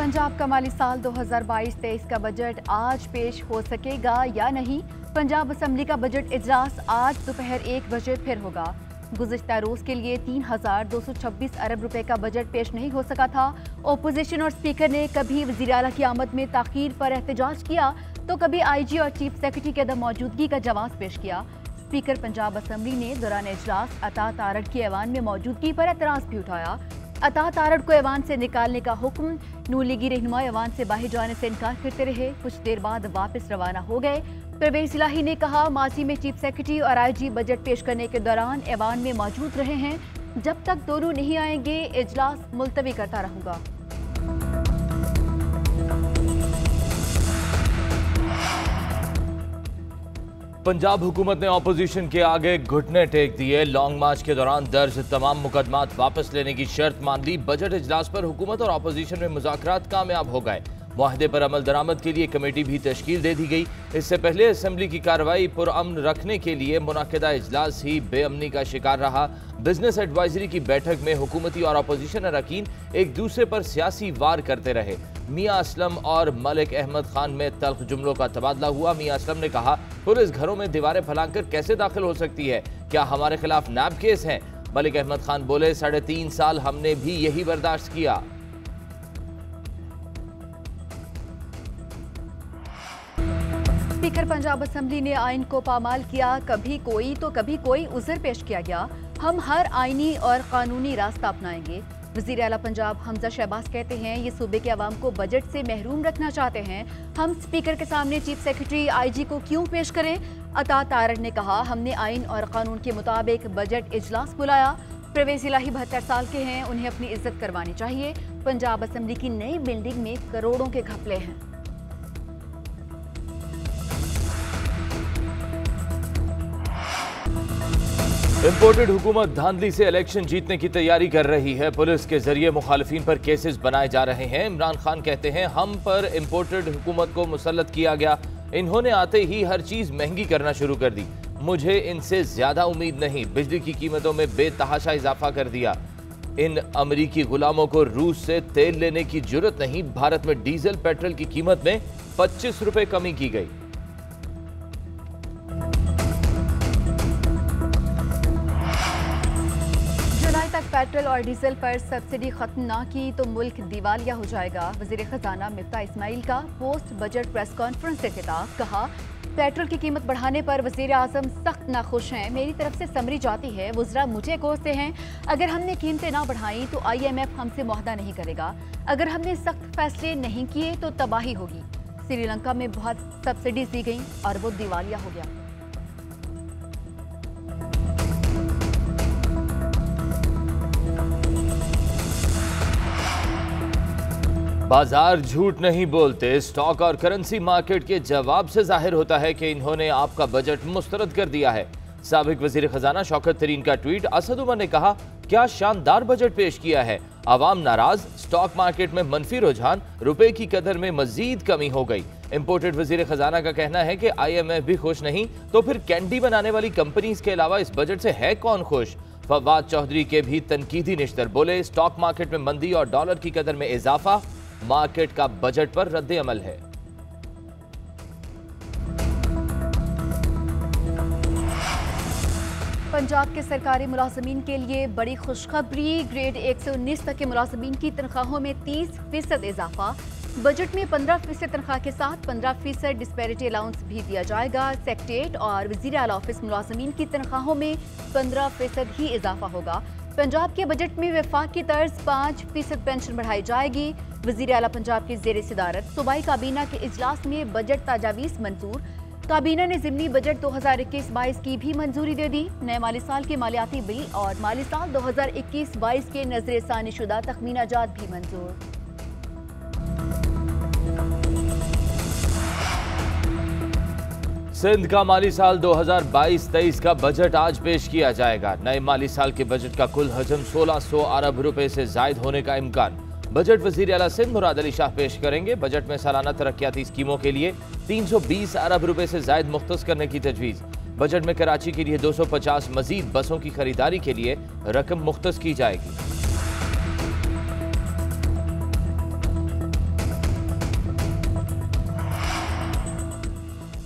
पंजाब का माली साल 2022-23 का बजट आज पेश हो सकेगा या नहीं। पंजाब असम्बली का बजट इजलास आज दोपहर 1 बजे फिर होगा। गुज़िश्ता रोज के लिए 3,226 अरब रुपए का बजट पेश नहीं हो सका था। ओपोजिशन और स्पीकर ने कभी वज़ीर आला की आमद में ताख़ीर पर एहतजाज किया तो कभी IG और चीफ सेक्रेटरी के अदम मौजूदगी का जवाब पेश किया। स्पीकर पंजाब असम्बली ने दौरान इजलास अता तारड़ की ऐवान में मौजूदगी पर एतराज भी उठाया। अता तारड़ को ऐवान से निकालने का हुक्म, नून लीगी रहनुमा ऐवान से बाहर जाने से इनकार करते रहे। कुछ देर बाद वापस रवाना हो गए। परवेज इलाही ने कहा, माजी में चीफ सेक्रेटरी और IG बजट पेश करने के दौरान ऐवान में मौजूद रहे हैं। जब तक दोनों नहीं आएंगे इजलास मुलतवी करता रहूंगा। पंजाब हुकूमत ने ऑपोजिशन के आगे घुटने टेक दिए। लॉन्ग मार्च के दौरान दर्ज तमाम मुकदमात वापस लेने की शर्त मान ली। बजट इजलास पर हुकूमत और ऑपोजिशन में मुज़ाकरात कामयाब हो गए। मुआहदे पर अमल दरामद के लिए कमेटी भी तश्कील दे दी गई। इससे पहले असम्बली की कार्रवाई पुरअमन रखने के लिए मुनाकिदा इजलास ही बेअमनी का शिकार रहा। बिजनेस एडवाइजरी की बैठक में हुकूमती और अपोजिशन अरकान एक दूसरे पर सियासी वार करते रहे। मियां असलम और मलिक अहमद खान में तल्ख जुमलों का तबादला हुआ। मियां असलम ने कहा, पुलिस घरों में दीवारें फैलाकर कैसे दाखिल हो सकती है? क्या हमारे खिलाफ नैब केस है? मलिक अहमद खान बोले, 3.5 साल हमने भी यही बर्दाश्त किया। स्पीकर पंजाब असम्बली ने आइन को पामाल किया। कभी कोई तो कभी कोई उज़र पेश किया गया। हम हर आइनी और कानूनी रास्ता अपनाएंगे। वज़ीर आला पंजाब हमजा शहबाज कहते हैं, ये सूबे के अवाम को बजट से महरूम रखना चाहते हैं। हम स्पीकर के सामने चीफ सेक्रेटरी IG को क्यों पेश करें? अता तारड़ ने कहा, हमने आइन और कानून के मुताबिक बजट इजलास बुलाया। परवेज इलाही 72 साल के हैं, उन्हें अपनी इज्जत करवानी चाहिए। पंजाब असम्बली की नई बिल्डिंग में करोड़ों के घपले हैं। इम्पोर्टेड हुकूमत धांधली से इलेक्शन जीतने की तैयारी कर रही है। पुलिस के जरिए मुखालिफिन पर केसेस बनाए जा रहे हैं। इमरान खान कहते हैं, हम पर इम्पोर्टेड हुकूमत को मुसल्लत किया गया। इन्होंने आते ही हर चीज महंगी करना शुरू कर दी। मुझे इनसे ज्यादा उम्मीद नहीं। बिजली की कीमतों में बेतहाशा इजाफा कर दिया। इन अमरीकी गुलामों को रूस से तेल लेने की जरूरत नहीं। भारत में डीजल पेट्रोल की कीमत में 25 रुपए कमी की गई। पेट्रोल और डीजल पर सब्सिडी खत्म ना की तो मुल्क दिवालिया हो जाएगा। वजीर खजाना मिफ्ता इस्माइल का पोस्ट बजट प्रेस कॉन्फ्रेंस से खिताब। कहा, पेट्रोल की कीमत बढ़ाने पर वजीर आजम सख्त नाखुश हैं। मेरी तरफ से समरी जाती है, वुज़रा मुझे कोसते हैं। अगर हमने कीमतें ना बढ़ाई तो IMF हमसे मुआहदा नहीं करेगा। अगर हमने सख्त फैसले नहीं किए तो तबाही होगी। श्रीलंका में बहुत सब्सिडीज दी गई और वो दिवालिया हो गया। बाजार झूठ नहीं बोलते। स्टॉक और करेंसी मार्केट के जवाब से जाहिर होता है कि इन्होंने आपका बजट मुस्तरद कर दिया है। साबिक वजीर खजाना शौकत तरीन का ट्वीट। असद उमर ने कहा, क्या शानदार बजट पेश किया है। आवाम नाराज, स्टॉक मार्केट में मनफी रुझान, रुपए की कदर में मजीद कमी हो गई। इंपोर्टेड वजीर खजाना का कहना है कि IMF भी खुश नहीं तो फिर कैंडी बनाने वाली कंपनीज के अलावा इस बजट से है कौन खुश? फवाद चौधरी के भी तनकीदी निश्तर। बोले, स्टॉक मार्केट में मंदी और डॉलर की कदर में इजाफा मार्केट का बजट पर रद्द अमल है। पंजाब के सरकारी मुलाजमीन के लिए बड़ी खुशखबरी। ग्रेड 1 से 19 तक के मुलाजमीन की तनख्वाहों में 30% इजाफा। बजट में 15% तनख्वाह के साथ 15% डिस्पैरिटी अलाउंस भी दिया जाएगा। सेक्रेटेरिएट और वज़ीर आला ऑफिस मुलाजमीन की तनख्वाहों में 15% ही इजाफा होगा। पंजाब के बजट में वफाक की तर्ज 5% पेंशन बढ़ाई जाएगी। वज़ीर आला पंजाब की ज़ेर सदारत सूबाई काबीना के इजलास में बजट ताजावीज़ मंजूर। काबीना ने ज़िमनी बजट 2021-22 की भी मंजूरी दे दी। नए माली साल के मालियाती बिल और माली साल 2021-22 के नजरसानी शुदा तखमीना जात भी मंजूर। सिंध का माली साल 2022-23 का बजट आज पेश किया जाएगा। नए माली साल के बजट का कुल हजम 1600 अरब रुपए से जायद होने का इम्कान। बजट वजीर आला सिंध मुराद अली शाह पेश करेंगे। बजट में सालाना तरक्याती स्कीमों के लिए 320 अरब रुपए से जायद मुख्तस करने की तजवीज़। बजट में कराची के लिए 250 मजीद बसों की खरीदारी के लिए रकम मुख्तस की जाएगी।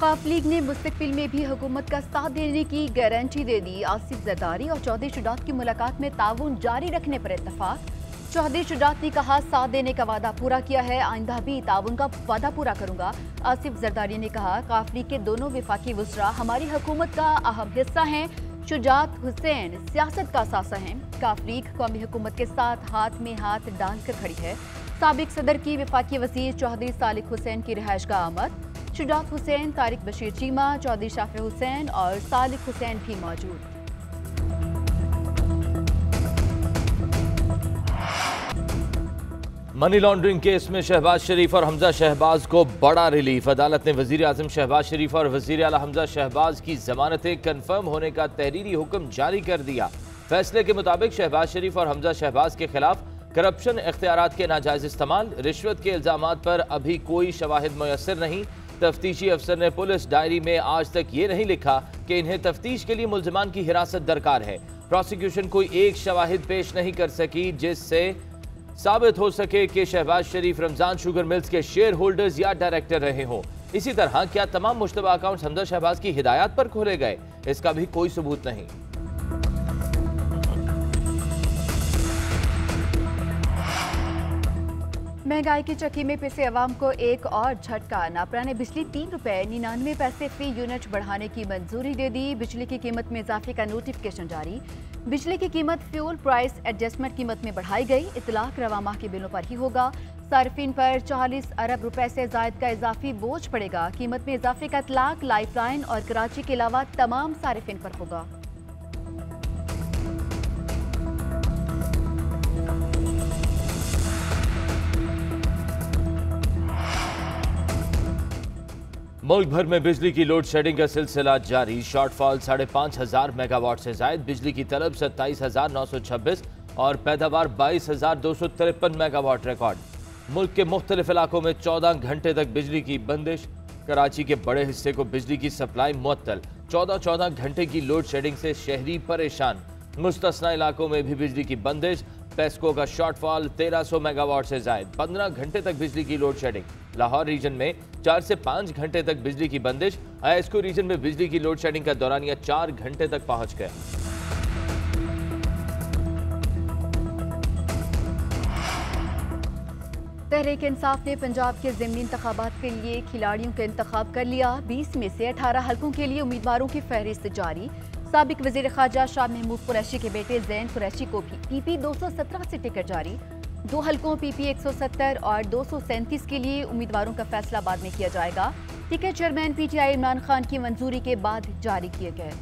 काफ लीग ने मुस्तकबिल में भी हुकूमत का साथ देने की गारंटी दे दी। आसिफ जरदारी और चौधरी शुजात की मुलाकात में ताउन जारी रखने पर इत्तफाक। चौधरी शुजात ने कहा, साथ देने का वादा पूरा किया है, आइंदा भी ताउन का वादा पूरा करूंगा। आसिफ जरदारी ने कहा, काफ लीग के दोनों वफाकी वज़रा हमारी हुकूमत का अहम हिस्सा हैं। शुजात हुसैन सियासत का सासा हैं। काफ लीग कौमी हुकूमत के साथ हाथ में हाथ डालकर खड़ी है। साबिक सदर की वफाकी वज़ीर चौधरी सालिक हुसैन की रिहाइशगाह आमद। शुजात हुसैन, तारिक बशीर चीमा, चौधरी शाफी हुसैन और सालिक हुसैन भी मौजूद। मनी लॉन्ड्रिंग केस में शहबाज शरीफ और हमजा शहबाज को बड़ा रिलीफ। अदालत ने वजीर आजम शहबाज शरीफ और वजीर आला हमजा शहबाज की जमानतें कन्फर्म होने का तहरीरी हुक्म जारी कर दिया। फैसले के मुताबिक शहबाज शरीफ और हमजा शहबाज के खिलाफ करप्शन, इख्तियारात के नाजायज इस्तेमाल, रिश्वत के इल्जामात पर अभी कोई शवाहिद मुयस्सर नहीं। तफ्तीशी अफसर ने पुलिस डायरी में आज तक ये नहीं लिखा कि इन्हें तफ्तीश के लिए मुल्जिमान की हिरासत दरकार है। प्रोसिक्यूशन कोई एक शवाहिद पेश नहीं कर सकी जिससे साबित हो सके कि शहबाज शरीफ रमजान शुगर मिल्स के शेयर होल्डर्स या डायरेक्टर रहे हों। इसी तरह क्या तमाम मुश्तबा अकाउंट्स हमजा शहबाज की हिदायत पर खोले गए, इसका भी कोई सबूत नहीं। महंगाई की चक्की में पिसे अवाम को एक और झटका। नापरा ने बिजली 3 रुपए 99 पैसे फी यूनिट बढ़ाने की मंजूरी दे दी। बिजली की कीमत में इजाफे का नोटिफिकेशन जारी। बिजली की कीमत फ्यूल प्राइस एडजस्टमेंट कीमत में बढ़ाई गई। इतलाक रवा माह के बिलों पर ही होगा। सार्फिन पर 40 अरब रुपए से जायद का इजाफी बोझ पड़ेगा। कीमत में इजाफे का इतलाक लाइफलाइन और कराची के अलावा तमाम सार्फिन पर होगा। मुल्क भर में बिजली की लोड शेडिंग का सिलसिला जारी। शॉर्टफॉल 5,500 मेगावाट से जायद। बिजली की तलब 27,926 और पैदावार 22,253 मेगावाट रिकॉर्ड। मुल्क के मुख्तलिफ इलाकों में 14 घंटे तक बिजली की बंदिश। कराची के बड़े हिस्से को बिजली की सप्लाई मुअत्तल। 14 घंटे की लोड शेडिंग से शहरी परेशान। मुस्तस्ना इलाकों में भी बिजली की बंदिश। पेस्को का शॉर्टफॉल 1300 मेगावाट से जायद। 15 घंटे तक बिजली की लोड शेडिंग। लाहौर रीजन में 4 से 5 घंटे तक बिजली की बंदिश। आयस्को रीजन में बिजली की लोड शेडिंग का दौरानिया 4 घंटे तक पहुंच गया। तहरीक इंसाफ ने पंजाब के ज़िमनी इंतखाबात के लिए खिलाड़ियों का इंतखाब कर लिया। 20 में से 18 हल्कों के लिए उम्मीदवारों की फहरिस्त जारी। साबिक वज़ीर ख़ारजा शाह महमूद कुरैशी के बेटे ज़ैन कुरैशी को भी PP 217 से टिकट जारी। 2 हल्कों PP 170 और 237 के लिए उम्मीदवारों का फैसला बाद में किया जाएगा। Ticket chairman PTI Imran Khan की मंजूरी के बाद जारी किए गए।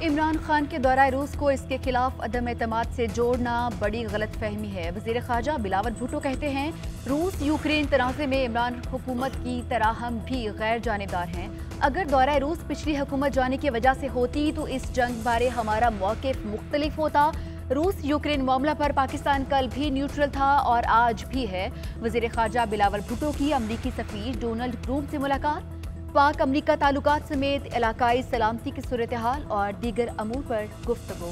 इमरान खान के दौरा रूस को इसके खिलाफ अदम एतमाद से जोड़ना बड़ी गलत फहमी है। वज़ीर ख़ारजा बिलावल भुट्टो कहते हैं, रूस यूक्रेन तनाज़े में इमरान हुकूमत की तरह हम भी गैर जानिबदार हैं। अगर दौरा रूस पिछली हुकूमत जाने की वजह से होती तो इस जंग बारे हमारा मौक़िफ़ मुख्तलिफ होता। रूस यूक्रेन मामला पर पाकिस्तान कल भी न्यूट्रल था और आज भी है। वज़ीर ख़ारजा बिलावल भुट्टो की अमरीकी सफ़ीर डोनाल्ड ब्रूम से मुलाकात। पाक अमरीका ताल्लुकात समेत इलाकाई सलामती की सूरत हाल और दीगर अमूर पर गुफ्तगू।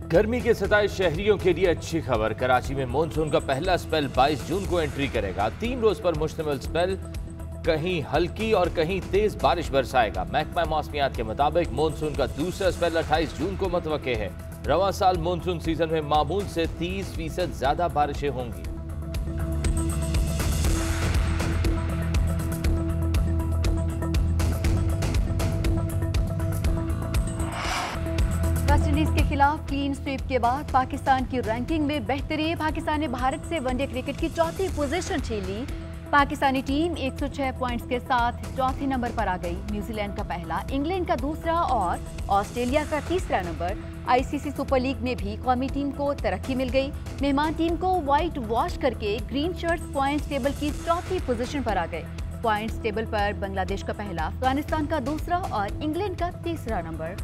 गर्मी के सताए शहरियों के लिए अच्छी खबर। कराची में मॉनसून का पहला स्पेल 22 जून को एंट्री करेगा। 3 रोज पर मुश्तमिल स्पेल कहीं हल्की और कहीं तेज बारिश बरसाएगा। महकमा मौसमियात के मुताबिक मॉनसून का दूसरा स्पेल 28 जून को मुतवक्के है। रवां साल मॉनसून सीजन में मामूल से 30% ज्यादा बारिशें होंगी। वेस्टइंडीज के खिलाफ क्लीन स्वीप के बाद पाकिस्तान की रैंकिंग में बेहतरी। पाकिस्तान ने भारत से वनडे क्रिकेट की चौथी पोजीशन छीन ली। पाकिस्तानी टीम 106 पॉइंट्स के साथ चौथे नंबर पर आ गई। न्यूजीलैंड का पहला, इंग्लैंड का दूसरा और ऑस्ट्रेलिया का तीसरा नंबर। ICC सुपर लीग में भी कौमी टीम को तरक्की मिल गई। मेहमान टीम को व्हाइट वॉश करके ग्रीन शर्ट्स पॉइंट्स टेबल की चौथी पोजीशन पर आ गए। पॉइंट्स टेबल पर बांग्लादेश का पहला, अफगानिस्तान का दूसरा और इंग्लैंड का तीसरा नंबर।